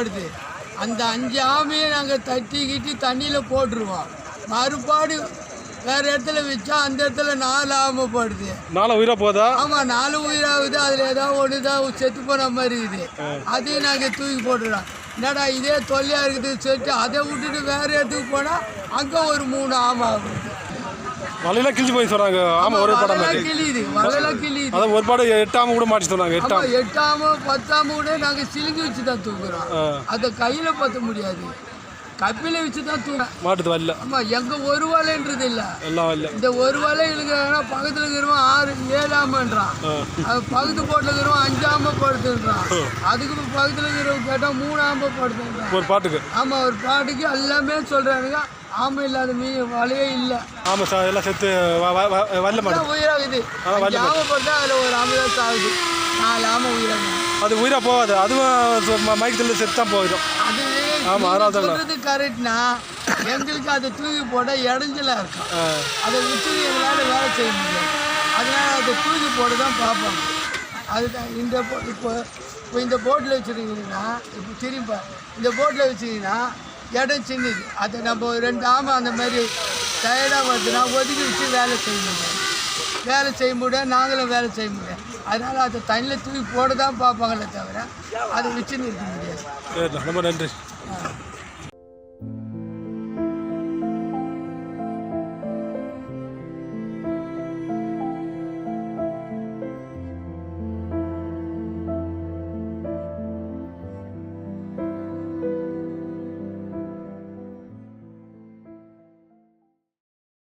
படுது. அந்த 5 ஆமையை நாங்கள் தட்டிக்கிட்டு தண்ணியில் போட்டுருவோம். மறுபாடு வேறு இடத்துல வச்சா அந்த இடத்துல 4 ஆமை படுது. 4 உயிராக போதா? ஆமாம், 4 உயிராகுது. அதில் ஏதாவது ஒன்று தான் செத்து போன மாதிரி இருக்குது. அதையும் நாங்கள் தூக்கி போட்டுறோம். என்னடா இதே தொல்லையாக இருக்குது சொல்லிட்டு அதை விட்டுட்டு வேறு இடத்துக்கு போனால் அங்கே ஒரு 3 ஆமை ஆகுது. வலையெல்லாம் கிழிச்சு போய் சொன்னாங்க. ஆமாம், ஒரு படம் கிழியுது, வலையெல்லாம் கிழியுது. அதான் ஒரு பாடு 8 ஆமை கூட மாட்டி சொன்னாங்க. 8 ஆமை 10 ஆமை கூட நாங்கள் சிலுங்கி வச்சு தான் தூக்குறோம். அதை கையில் பற்ற முடியாது, கப்பில வச்சு தான் தூக்குறோம். மாட்டுது வரல. ஆமாம், எங்கள் ஒரு வலைன்றது இல்லை, எல்லாம் இல்லை. இந்த ஒரு வலை இழுக்கிறா பக்கத்தில் இருக்கிறவன் 6-7 ஆமைன்றான். அது பக்கத்து போட்டில் இருக்கிறவன் 5 ஆமை படுத்துன்றான். அதுக்கு பக்கத்தில் இருக்கிறவங்க கேட்டால் 3 ஆமை படுத்துன்றான் ஒரு பாட்டுக்கு. ஆமாம், ஒரு பாட்டுக்கு எல்லாமே சொல்கிறானுங்க. ஆமை இல்லாத வலையே இல்லை. ஆமாம் சார், எல்லாம் செத்து வரல மாட்டேன் உயிராகுது. ஆமை படுத்தா அதில் ஒரு ஆமை தான் சாகுது. 4 ஆமை உயிராகுது. அது உயிராக போகாது, அதுவும் மயக்கத்தில் செத்து தான் போயிடும். அது ஆமாம், அதனால தான் சொல்கிறது கரெக்ட்னா எங்களுக்கு அதை தூக்கி போட இடைஞ்சலாக இருக்கும். அதை விட்டு எங்களால் வேலை செய்ய முடியாது. அதனால் அதை தூக்கி போட தான் பார்ப்பாங்க. அதுதான் இப்போ இந்த போட்டில் வச்சுருக்கீங்கன்னா, இப்போ திரும்ப இந்த போட்டில் வச்சுக்கிங்கன்னா இடம் சின்னது. அதை நம்ம 2 ஆமை அந்த மாதிரி டயர்டாக வருதுன்னா ஒதுக்கி வச்சு வேலை செய்ய முடியாது. நாங்களும் வேலை செய்ய முடியாது. அதனால் அதை தண்ணியில் தூக்கி போட தான் பார்ப்பாங்களே தவிர அதை வச்சுன்னு இருக்க முடியாது. ரொம்ப நன்றி.